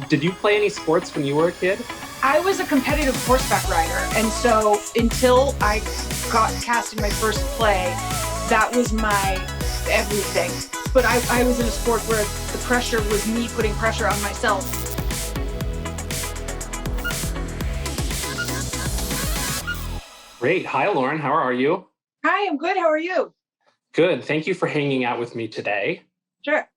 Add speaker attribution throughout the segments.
Speaker 1: Did you play any sports when you were a kid?
Speaker 2: I was a competitive horseback rider, and so until I got cast in my first play, that was my everything. But I was in a sport where the pressure was me putting pressure on myself.
Speaker 1: Great. Hi, Lauren. How are you?
Speaker 2: Hi, I'm good. How are you?
Speaker 1: Good. Thank you for hanging out with me today.
Speaker 2: Sure.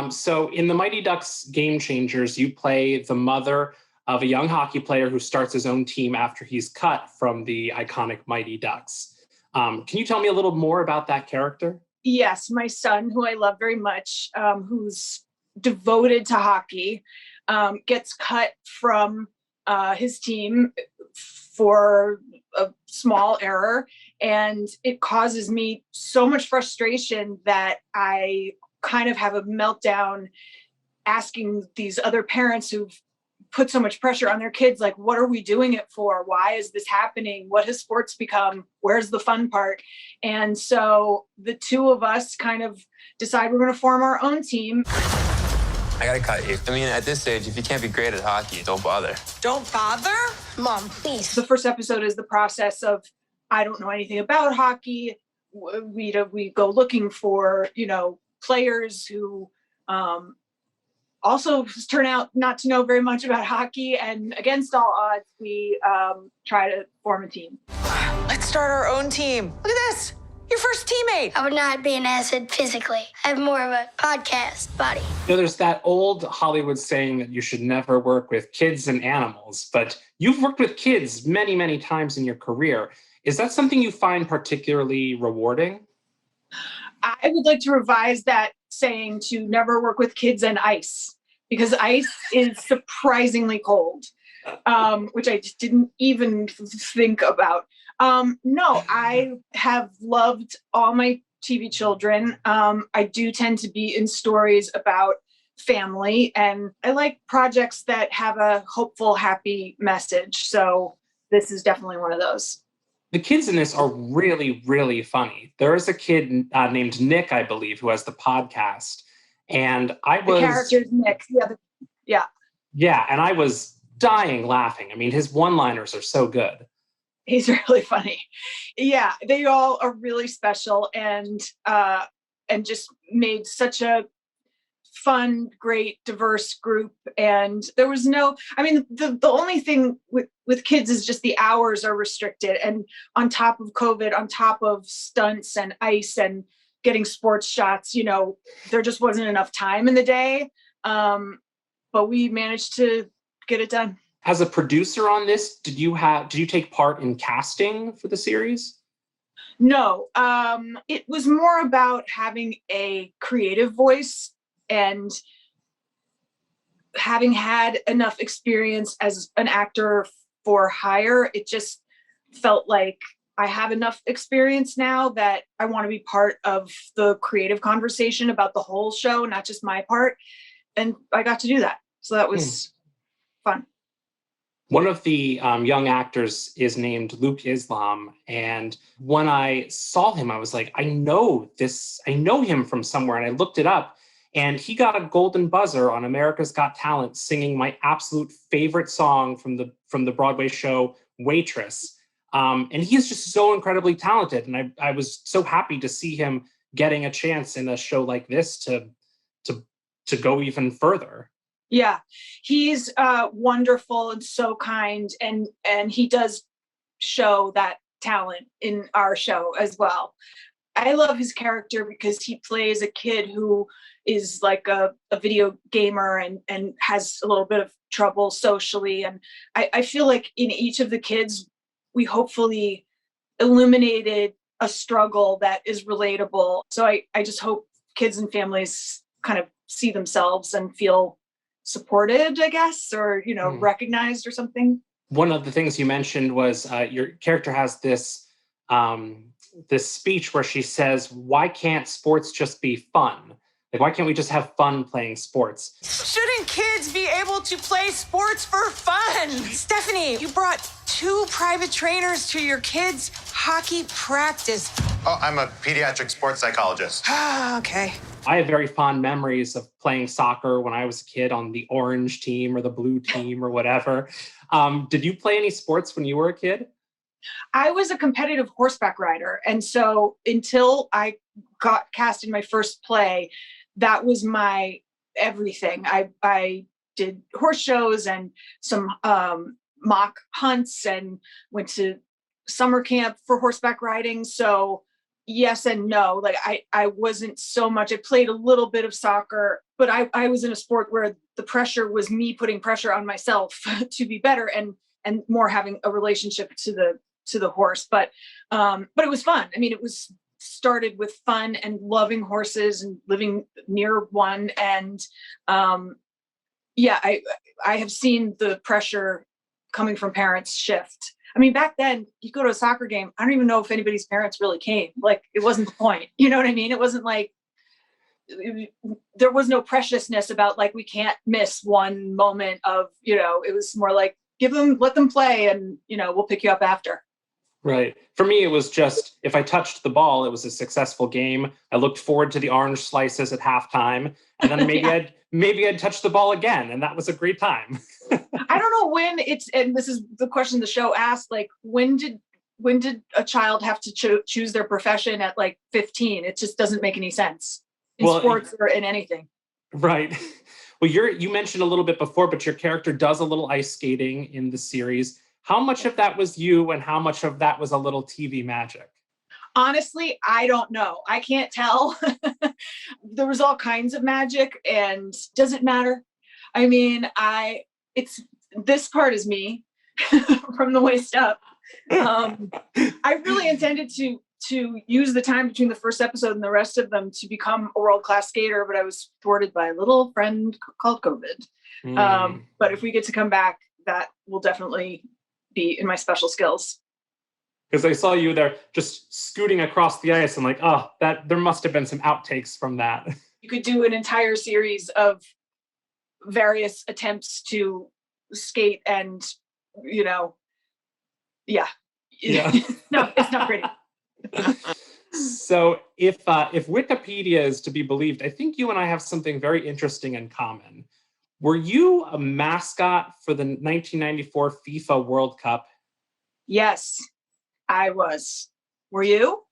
Speaker 1: So in the Mighty Ducks Game Changers, you play the mother of a young hockey player who starts his own team after he's cut from the iconic Mighty Ducks. Can you tell me a little more about that character?
Speaker 2: Yes, my son, who I love very much, who's devoted to hockey, gets cut from his team for a small error, and it causes me so much frustration that I kind of have a meltdown asking these other parents who've put so much pressure on their kids, like, what are we doing it for? Why is this happening? What has sports become? Where's the fun part? And so the two of us kind of decide we're going to form our own team.
Speaker 3: I gotta cut you. I mean, at this stage, if you can't be great at hockey, don't bother.
Speaker 4: Don't bother?
Speaker 5: Mom, please.
Speaker 2: The first episode is the process of, I don't know anything about hockey. We go looking for, players who also turn out not to know very much about hockey. And against all odds, we try to form a team.
Speaker 4: Let's start our own team. Look at this. Your first teammate.
Speaker 5: I would not be an asset physically. I have more of a podcast body.
Speaker 1: There's that old Hollywood saying that you should never work with kids and animals, but you've worked with kids many, many times in your career. Is that something you find particularly rewarding?
Speaker 2: I would like to revise that saying to never work with kids and ice, because ice is surprisingly cold, which I just didn't even think about. No, I have loved all my TV children. I do tend to be in stories about family, and I like projects that have a hopeful, happy message. So this is definitely one of those.
Speaker 1: The kids in this are really, really funny. There is a kid named Nick, I believe, who has the podcast. And
Speaker 2: The character's Nick. Yeah,
Speaker 1: and I was dying laughing. I mean, his one-liners are so good.
Speaker 2: He's really funny. Yeah, they all are really special and just made such a fun, great, diverse group. And there was the only thing with kids is just the hours are restricted. And on top of COVID, on top of stunts and ice and getting sports shots, there just wasn't enough time in the day. But we managed to get it done.
Speaker 1: As a producer on this, did you take part in casting for the series?
Speaker 2: No, it was more about having a creative voice and having had enough experience as an actor for hire. It just felt like I have enough experience now that I want to be part of the creative conversation about the whole show, not just my part. And I got to do that. So that was fun.
Speaker 1: One of the young actors is named Luke Islam. And when I saw him, I was like, I know him from somewhere. And I looked it up, and he got a golden buzzer on America's Got Talent singing my absolute favorite song from the Broadway show Waitress. And he is just so incredibly talented. And I was so happy to see him getting a chance in a show like this to go even further.
Speaker 2: Yeah, he's wonderful and so kind, and he does show that talent in our show as well. I love his character because he plays a kid who is like a video gamer and has a little bit of trouble socially. And I feel like in each of the kids, we hopefully illuminated a struggle that is relatable. So I just hope kids and families kind of see themselves and feel supported, I guess, or, recognized or something.
Speaker 1: One of the things you mentioned was your character has this speech where she says, why can't sports just be fun? Like, why can't we just have fun playing sports?
Speaker 4: Shouldn't kids be able to play sports for fun? Stephanie, you brought 2 private trainers to your kids' hockey practice.
Speaker 6: Oh, I'm a pediatric sports psychologist.
Speaker 4: Okay.
Speaker 1: I have very fond memories of playing soccer when I was a kid on the orange team or the blue team or whatever. Did you play any sports when you were a kid?
Speaker 2: I was a competitive horseback rider. And so until I got cast in my first play, that was my everything. I did horse shows and some mock hunts and went to summer camp for horseback riding. So yes and no. Like I wasn't so much. I played a little bit of soccer, but I was in a sport where the pressure was me putting pressure on myself to be better and more having a relationship to the horse. But it was fun. I mean, it was started with fun and loving horses and living near one. And yeah, I have seen the pressure coming from parents shift. I mean, back then you go to a soccer game. I don't even know if anybody's parents really came. Like, it wasn't the point. You know what I mean? It wasn't like there was no preciousness about like, we can't miss one moment of, it was more like, let them play and, we'll pick you up after.
Speaker 1: Right. For me, it was just, if I touched the ball, it was a successful game. I looked forward to the orange slices at halftime, and then maybe I'd touch the ball again, and that was a great time.
Speaker 2: I don't know when and this is the question the show asked, like, when did a child have to choose their profession at like 15? It just doesn't make any sense in sports or in anything.
Speaker 1: Right. Well, you mentioned a little bit before, but your character does a little ice skating in the series. How much of that was you and how much of that was a little TV magic?
Speaker 2: Honestly, I don't know. I can't tell. There was all kinds of magic, and does it matter? I mean, this part is me from the waist up. I really intended to use the time between the first episode and the rest of them to become a world-class skater, but I was thwarted by a little friend called COVID. But if we get to come back, that will definitely be in my special skills.
Speaker 1: Because I saw you there just scooting across the ice and like, that there must have been some outtakes from that.
Speaker 2: You could do an entire series of various attempts to skate and, yeah. No, it's not pretty.
Speaker 1: So if Wikipedia is to be believed, I think you and I have something very interesting in common. Were you a mascot for the 1994 FIFA World Cup?
Speaker 2: Yes, I was. Were you?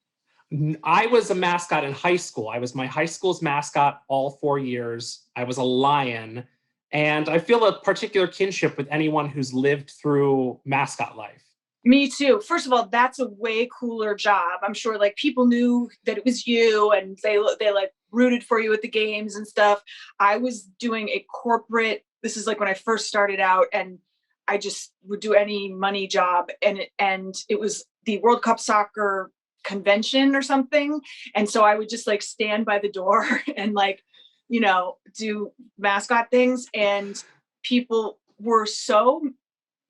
Speaker 1: I was a mascot in high school. I was my high school's mascot all 4 years. I was a lion. And I feel a particular kinship with anyone who's lived through mascot life.
Speaker 2: Me too. First of all, that's a way cooler job. I'm sure like people knew that it was you and they like rooted for you at the games and stuff. I was doing a corporate, this is like when I first started out, and I just would do any money job. And it was the World Cup soccer convention or something. And so I would just like stand by the door and like, do mascot things. And people were so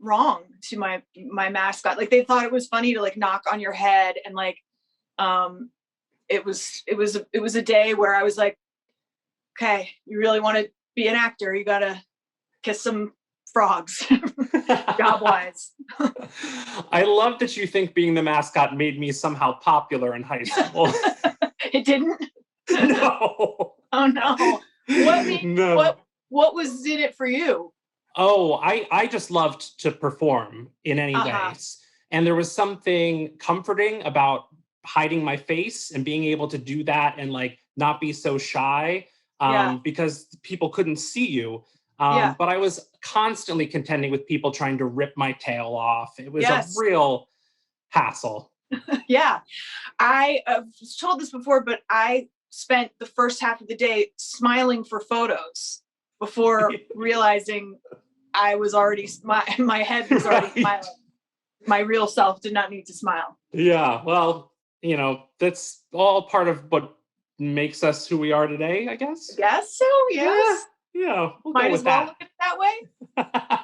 Speaker 2: wrong to my mascot. Like, they thought it was funny to like knock on your head, and like it was a day where I was like, okay, you really want to be an actor, you gotta kiss some frogs. Job wise.
Speaker 1: I love that you think being the mascot made me somehow popular in high school.
Speaker 2: It didn't?
Speaker 1: No.
Speaker 2: Oh no. What was in it for you?
Speaker 1: Oh, I just loved to perform in any ways. And there was something comforting about hiding my face and being able to do that and like not be so shy because people couldn't see you. But I was constantly contending with people trying to rip my tail off. It was a real hassle.
Speaker 2: Yeah. I was told this before, but I spent the first half of the day smiling for photos before realizing I was already, my head was already smiling. My real self did not need to smile. Yeah, well, that's all part of what makes us who we are today, I guess. I guess so, yes.
Speaker 1: Yeah, we'll
Speaker 2: might
Speaker 1: go
Speaker 2: as
Speaker 1: with
Speaker 2: well
Speaker 1: that.
Speaker 2: look at it that way.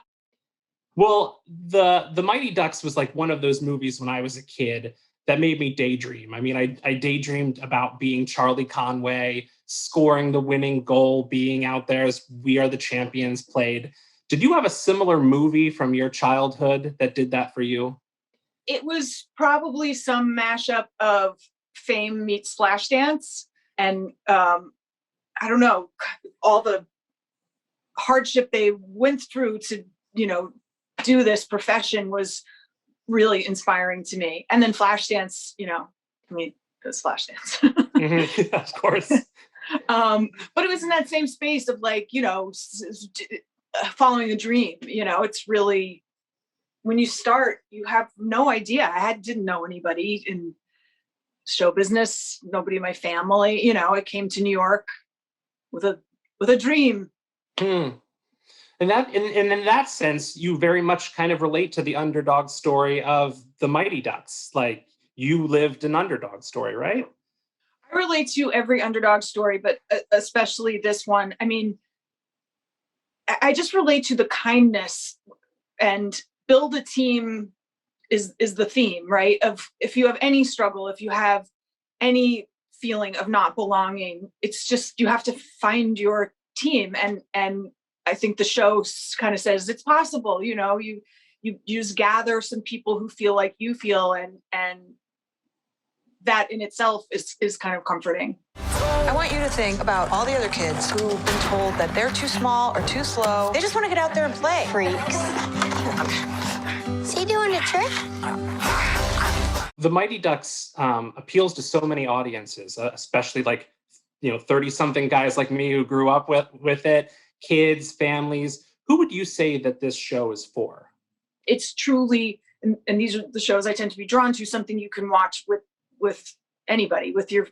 Speaker 1: Well, the Mighty Ducks was like one of those movies when I was a kid that made me daydream. I mean, I daydreamed about being Charlie Conway, scoring the winning goal, being out there as We Are the Champions played. Did you have a similar movie from your childhood that did that for you?
Speaker 2: It was probably some mashup of Fame meets Flashdance. And I don't know, all the hardship they went through to, do this profession was really inspiring to me. And then Flashdance, it was Flashdance.
Speaker 1: Mm-hmm. Of course.
Speaker 2: But it was in that same space of like, following a dream. It's really, when you start, you have no idea. Didn't know anybody in show business, nobody in my family. I came to New York with a dream.
Speaker 1: And in that sense, you very much kind of relate to the underdog story of the Mighty Ducks. Like, you lived an underdog story, right?
Speaker 2: I relate to every underdog story, but especially this one. I mean, I just relate to the kindness, and build a team is the theme, right? Of if you have any struggle, if you have any feeling of not belonging, it's just, you have to find your team. And I think the show kind of says it's possible, you just gather some people who feel like you feel, and that in itself is kind of comforting.
Speaker 4: I want you to think about all the other kids who've been told that they're too small or too slow. They just want to get out there and play.
Speaker 5: Freaks. Is he doing a trick?
Speaker 1: The Mighty Ducks appeals to so many audiences, especially 30-something guys like me who grew up with it, kids, families. Who would you say that this show is for?
Speaker 2: It's truly, and these are the shows I tend to be drawn to, something you can watch with anybody, with your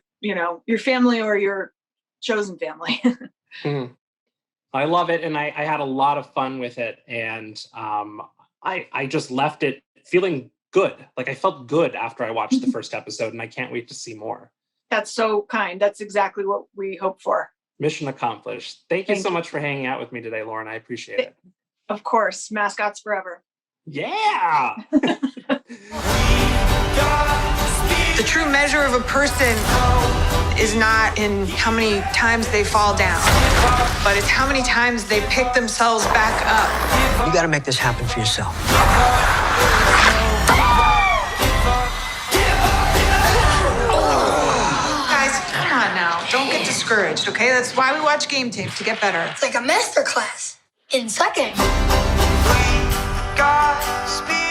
Speaker 2: family or your chosen family.
Speaker 1: I love it, and I had a lot of fun with it, and I just left it feeling good. Like, I felt good after I watched the first episode, and I can't wait to see more.
Speaker 2: That's so kind. That's exactly what we hope for.
Speaker 1: Mission accomplished. Thank you so much for hanging out with me today, Lauren. I appreciate it.
Speaker 2: Of course. Mascots forever.
Speaker 1: Yeah!
Speaker 4: The true measure of a person is not in how many times they fall down, but it's how many times they pick themselves back up.
Speaker 6: You got to make this happen for yourself.
Speaker 4: Guys, come on now. Don't get discouraged, okay? That's why we watch game tape, to get better.
Speaker 5: It's like a master class in second.
Speaker 6: God speak.